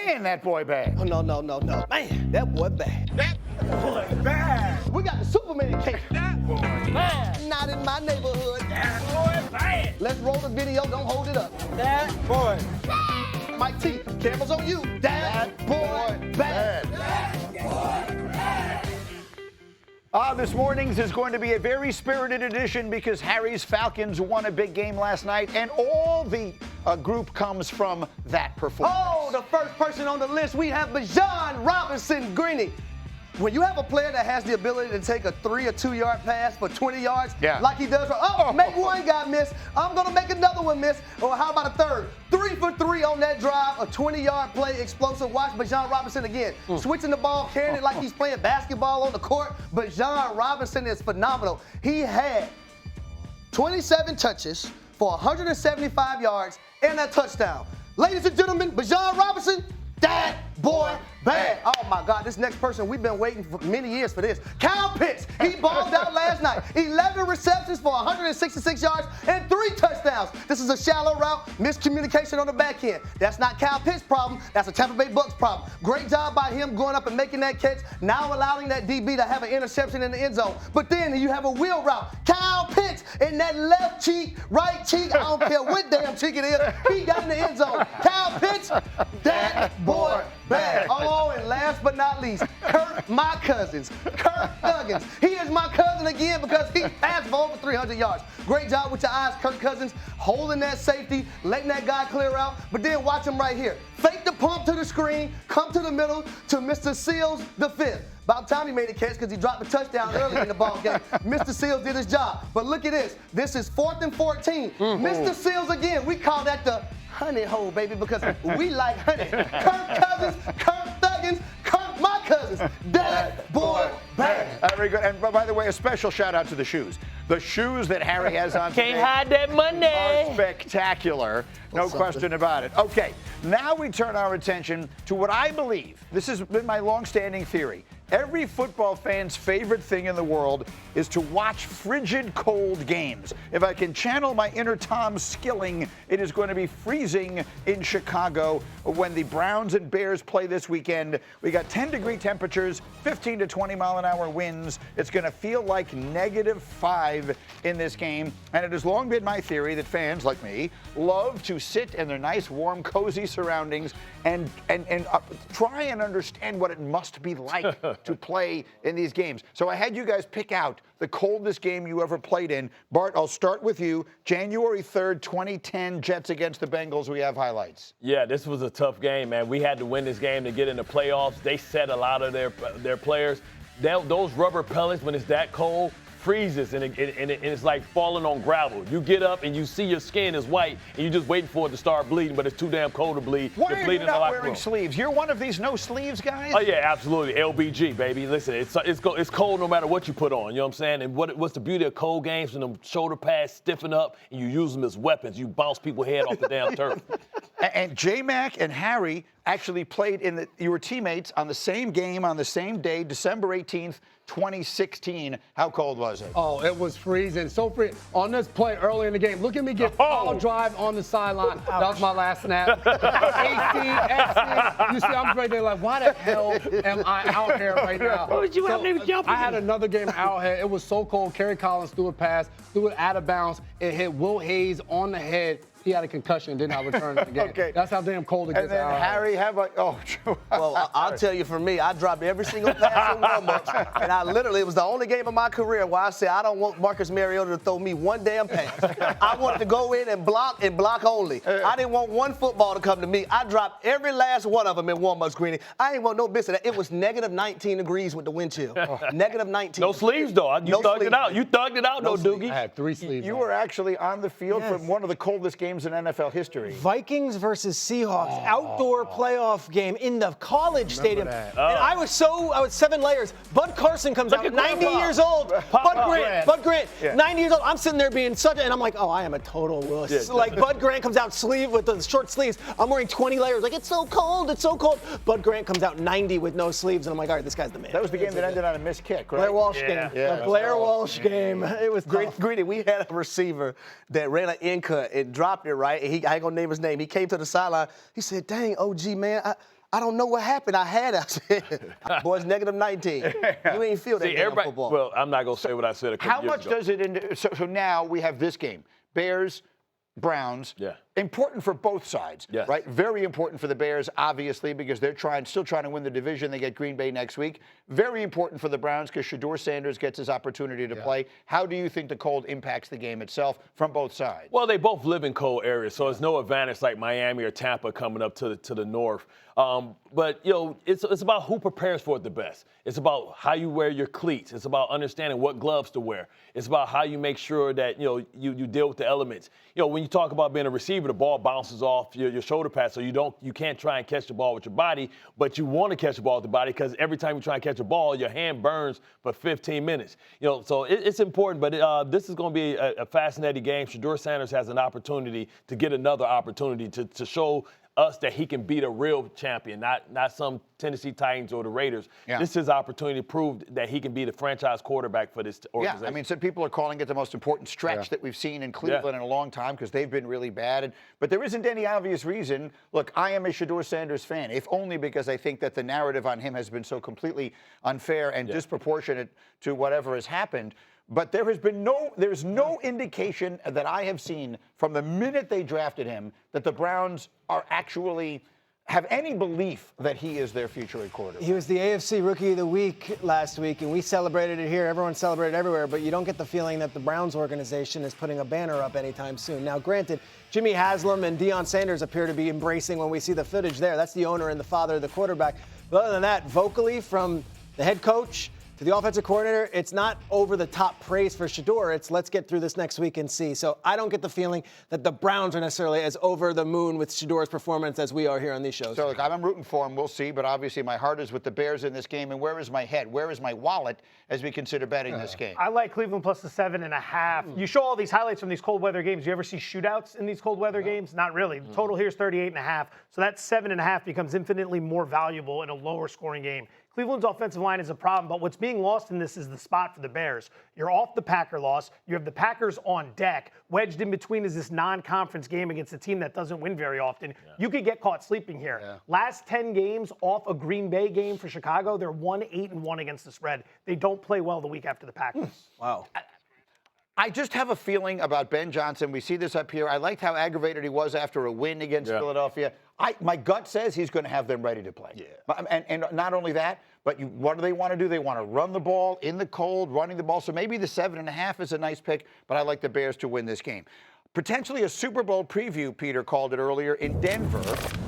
Man, that boy bad. Oh, no. Man, that boy bad. That boy bad. We got the Superman cake. That boy bad. Not in my neighborhood. That boy bad. Let's roll the video. Don't hold it up. That boy. Mike T, cameras on you. That boy bad. This morning's is going to be a very spirited edition because Harry's Falcons won a big game last night, and all the group comes from that performance. Oh, the first person on the list, we have Bijan Robinson Greeny. When you have a player that has the ability to take a 3 or 2 yard pass for 20 yards, like he does, make one guy miss, I'm going to make another one miss, or how about a third? 3 for 3 on that drive, a 20-yard play, explosive. Watch Bijan Robinson again. Switching the ball, carrying it like he's playing basketball on the court. Bijan Robinson is phenomenal. He had 27 touches for 175 yards and a touchdown. Ladies and gentlemen, Bijan Robinson, that boy bad. Oh my God, this next person, we've been waiting for many years for this. Kyle Pitts, he balled out last night. 11 receptions for 166 yards and 3 touchdowns. This is a shallow route, miscommunication on the back end. That's not Kyle Pitts' problem, that's a Tampa Bay Bucs problem. Great job by him going up and making that catch, now allowing that DB to have an interception in the end zone. But then you have a wheel route. Kyle Pitts in that left cheek, right cheek, I don't care what damn cheek it is, he got in the end zone. Kyle Pitts, that boy bad. Oh, and last but not least, Kirk Cousins. He is my cousin again because he passed for over 300 yards. Great job with your eyes, Kirk Cousins, holding that safety, letting that guy clear out. But then watch him right here. Fake the pump to the screen, come to the middle to Mr. Seals the fifth. About time he made a catch because he dropped a touchdown early in the ball game. Mr. Seals did his job. But look at this. This is 4th and 14. Mr. Seals again. We call that the honey hole, baby, because we like honey. Kirk Cousins, Kirk Thuggins, Kirk my cousins. That boy bad. Very good. And by the way, a special shout out to the shoes. The shoes that Harry has on today Can't hide that Monday. are spectacular. No question about it. Okay, now we turn our attention to what I believe, this has been my long-standing theory. Every football fan's favorite thing in the world is to watch frigid cold games. If I can channel my inner Tom Skilling, it is going to be freezing in Chicago when the Browns and Bears play this weekend. We got 10-degree temperatures, 15 to 20-mile-an-hour winds. It's going to feel like -5 in this game. And it has long been my theory that fans like me love to sit in their nice, warm, cozy surroundings and try and understand what it must be like to play in these games. So I had you guys pick out the coldest game you ever played in. Bart, I'll start with you. January 3rd, 2010, Jets against the Bengals. We have highlights. Yeah, this was a tough game, man. We had to win this game to get in the playoffs. They set a lot of their players. Those rubber pellets, when it's that cold, freezes and it's like falling on gravel. You get up and you see your skin is white and you're just waiting for it to start bleeding, but it's too damn cold to bleed. Why are you not wearing sleeves? You're one of these no sleeves guys? Oh yeah, absolutely. LBG, baby. Listen, it's cold no matter what you put on. You know what I'm saying? And what's the beauty of cold games? When the shoulder pads stiffen up and you use them as weapons. You bounce people's head off the damn turf. And J-Mac and Harry actually played you were teammates on the same game on the same day, December 18th, 2016. How cold was it? Oh, it was freezing. So freezing. On this play early in the game, look at me get all drive on the sideline. That was my last snap. AC. You see, I'm right there like, why the hell am I out here right now? What did you have to jump? I had another game out here. It was so cold. Kerry Collins threw a pass, threw it out of bounds. It hit Will Hayes on the head. He had a concussion, didn't have a return to the game. Okay. That's how damn cold it gets. And then Harry, how about, Well, I'll tell you, for me, I dropped every single pass in warm-ups, and it was the only game of my career where I said, I don't want Marcus Mariota to throw me one damn pass. I wanted to go in and block only. I didn't want one football to come to me. I dropped every last one of them in warm-ups, Greeny. I ain't want no business of that. It was -19 degrees with the wind chill. -19. No sleeves, though. You thugged it out. You thugged it out, no Doogie. I had 3 sleeves. You were actually on the field for one of the coldest games in NFL history. Vikings versus Seahawks, outdoor playoff game in the college stadium. That. And I was 7 layers. Bud Carson comes out, 90 years old. Bud Grant, 90 years old. I'm sitting there being and I'm like, oh, I am a total wuss. Like, Bud Grant comes out with the short sleeves. I'm wearing 20 layers. Like, it's so cold, it's so cold. Bud Grant comes out 90 with no sleeves, and I'm like, all right, this guy's the man. That was the game that ended on a missed kick, right? Blair Walsh game. The Blair Walsh game. It was Greeny, we had a receiver that ran an in cut and dropped it, right? And I ain't gonna name his name. He came to the sideline. He said, dang, OG, man, I don't know what happened. I had us. Boys, negative 19. You ain't feel that damn football. Well, I'm not going to say what I said a couple years ago. How much does it so now we have this game. Bears, Browns. Yeah. Important for both sides, yes. right? Very important for the Bears, obviously, because they're still trying to win the division. They get Green Bay next week. Very important for the Browns because Shedeur Sanders gets his opportunity to play. How do you think the cold impacts the game itself from both sides? Well, they both live in cold areas, so it's no advantage like Miami or Tampa coming up to the north. But, it's about who prepares for it the best. It's about how you wear your cleats. It's about understanding what gloves to wear. It's about how you make sure that, you deal with the elements. When you talk about being a receiver, the ball bounces off your shoulder pad, so you can't try and catch the ball with your body, but you want to catch the ball with the body because every time you try and catch a ball, your hand burns for 15 minutes. So it's important, but this is going to be a fascinating game. Shedeur Sanders has an opportunity to get another opportunity to show us that he can beat a real champion, not some Tennessee Titans or the Raiders. Yeah. This is his opportunity to prove that he can be the franchise quarterback for this organization. Yeah, I mean, some people are calling it the most important stretch that we've seen in Cleveland in a long time because they've been really bad. But there isn't any obvious reason. Look, I am a Shedeur Sanders fan, if only because I think that the narrative on him has been so completely unfair and disproportionate to whatever has happened. But there's no indication that I have seen from the minute they drafted him that the Browns are actually have any belief that he is their future quarterback. He was the AFC Rookie of the Week last week, and we celebrated it here. Everyone celebrated everywhere, but you don't get the feeling that the Browns organization is putting a banner up anytime soon. Now, granted, Jimmy Haslam and Deion Sanders appear to be embracing when we see the footage there. That's the owner and the father of the quarterback. But other than that, vocally from the head coach to the offensive coordinator, it's not over-the-top praise for Shedeur. It's let's get through this next week and see. So I don't get the feeling that the Browns are necessarily as over the moon with Shedeur's performance as we are here on these shows. So look, I'm rooting for him. We'll see. But obviously my heart is with the Bears in this game. And where is my head? Where is my wallet as we consider betting this game? I like Cleveland plus the 7.5. You show all these highlights from these cold weather games. You ever see shootouts in these cold weather games? Not really. The total here is 38.5. So that 7.5 becomes infinitely more valuable in a lower scoring game. Cleveland's offensive line is a problem, but what's being lost in this is the spot for the Bears. You're off the Packer loss. You have the Packers on deck. Wedged in between is this non-conference game against a team that doesn't win very often. Yeah. You could get caught sleeping here. Yeah. Last 10 games off a Green Bay game for Chicago, they're 1-8-1 against the spread. They don't play well the week after the Packers. Wow. I just have a feeling about Ben Johnson. We see this up here. I liked how aggravated he was after a win against Philadelphia. My gut says he's going to have them ready to play. Yeah. And not only that, but what do they want to do? They want to run the ball in the cold, running the ball. So maybe the 7.5 is a nice pick, but I like the Bears to win this game. Potentially a Super Bowl preview, Peter called it earlier, in Denver,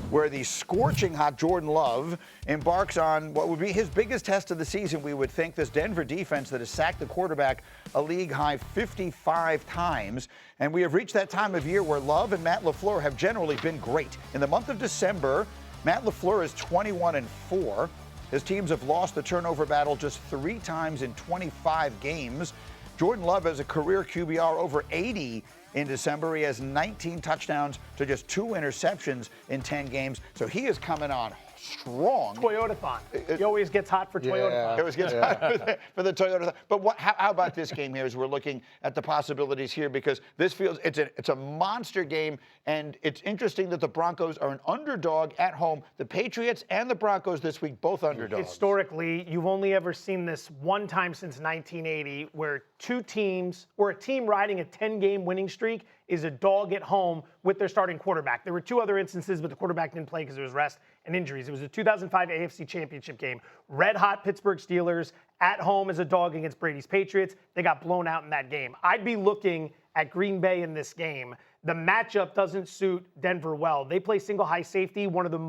where the scorching hot Jordan Love embarks on what would be his biggest test of the season, we would think. This Denver defense that has sacked the quarterback a league-high 55 times. And we have reached that time of year where Love and Matt LaFleur have generally been great. In the month of December, Matt LaFleur is 21-4. His teams have lost the turnover battle just 3 times in 25 games. Jordan Love has a career QBR over 80 in December. He has 19 touchdowns to just 2 interceptions in 10 games. So he is coming on strong. Toyota-thon. He always gets hot for Toyota-thon. He always gets hot for the Toyota-thon. But how about this game here as we're looking at the possibilities here? Because this feels, it's a monster game, and it's interesting that the Broncos are an underdog at home. The Patriots and the Broncos this week, both underdogs. Historically, you've only ever seen this one time since 1980 where two teams, or a team riding a 10-game winning streak is a dog at home with their starting quarterback. There were 2 other instances, but the quarterback didn't play because there was rest and injuries. It was the 2005 AFC Championship game. Red-hot Pittsburgh Steelers at home as a dog against Brady's Patriots. They got blown out in that game. I'd be looking at Green Bay in this game. The matchup doesn't suit Denver well. They play single high safety, one of the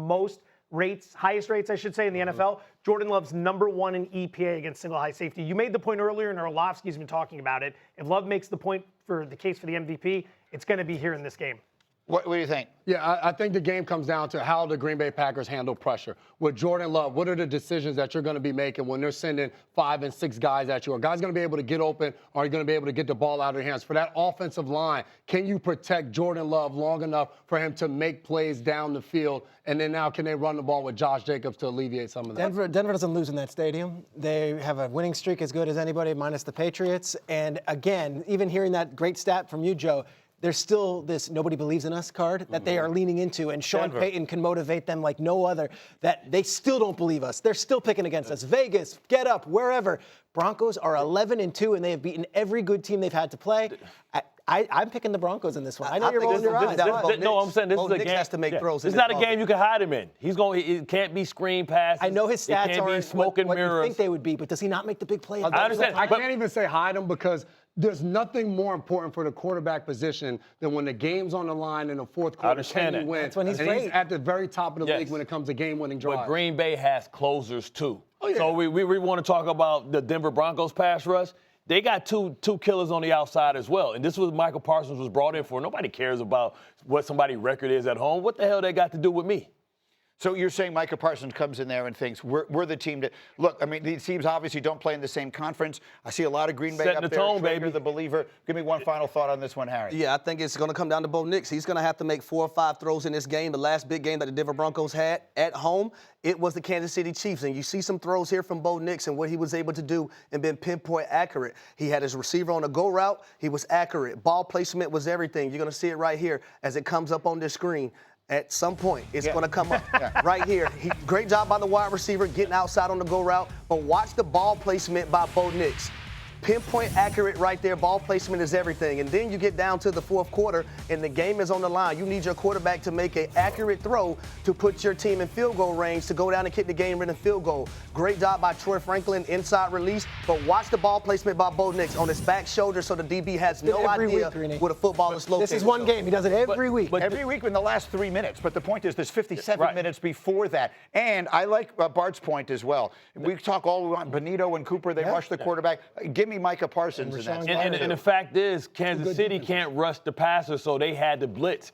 highest rates, I should say, in the NFL. Jordan Love's #1 in EPA against single high safety. You made the point earlier, and Orlovsky's been talking about it. If Love makes the point for the case for the MVP, it's going to be here in this game. What do you think? Yeah, I think the game comes down to how the Green Bay Packers handle pressure. With Jordan Love, what are the decisions that you're going to be making when they're sending 5 and 6 guys at you? Are guys going to be able to get open, or are you going to be able to get the ball out of their hands? For that offensive line, can you protect Jordan Love long enough for him to make plays down the field? And then now can they run the ball with Josh Jacobs to alleviate some of that? Denver doesn't lose in that stadium. They have a winning streak as good as anybody, minus the Patriots. And again, even hearing that great stat from you, Joe, there's still this nobody believes in us card that they are leaning into, and Sean Payton can motivate them like no other, that they still don't believe us. They're still picking against us. Vegas, get up, wherever. Broncos are 11-2, and they have beaten every good team they've had to play. I'm picking the Broncos in this one. I know you're rolling your eyes. No, I'm saying this is a game. Has to make throws. It's not a game you can hide him in. It can't be screen passes. I know his stats it can't are be smoke and what mirrors. you think they would be, but does he not make the big play? I understand. I can't even say hide him because there's nothing more important for the quarterback position than when the game's on the line in the fourth quarter. Can he win? That's when he's and great. He's at the very top of the league when it comes to game-winning drives. But Green Bay has closers too. Oh, yeah. So we want to talk about the Denver Broncos pass rush. They got two killers on the outside as well. And this was Michael Parsons was brought in for. Nobody cares about what somebody's record is at home. What the hell they got to do with me? So you're saying Micah Parsons comes in there and thinks we're the team to look. I mean, these teams obviously don't play in the same conference. I see a lot of Green Bay Setting up the there. tone, Schrader, baby. The believer. Give me one final thought on this one, Harry. Yeah, I think it's going to come down to Bo Nix. He's going to have to make 4 or 5 throws in this game. The last big game that the Denver Broncos had at home, it was the Kansas City Chiefs. And you see some throws here from Bo Nix and what he was able to do and been pinpoint accurate. He had his receiver on a go route. He was accurate. Ball placement was everything. You're going to see it right here as it comes up on this screen. At some point, it's going to come up right here. Great job by the wide receiver getting outside on the go route, but watch the ball placement by Bo Nix. Pinpoint accurate right there. Ball placement is everything. And then you get down to the fourth quarter, and the game is on the line. You need your quarterback to make an accurate throw to put your team in field goal range to go down and kick the game-winning field goal. Great job by Troy Franklin, inside release. But watch the ball placement by Bo Nix on his back shoulder so the DB has no idea where the football is located. This is one game. He does it every week. But every week in the last 3 minutes. But the point is there's 57 minutes before that. And I like Bart's point as well. We talk all we want. Benito and Cooper, they rush the quarterback. Give me Micah Parsons in that. And the fact is, Kansas City can't rush the passer, so they had to blitz.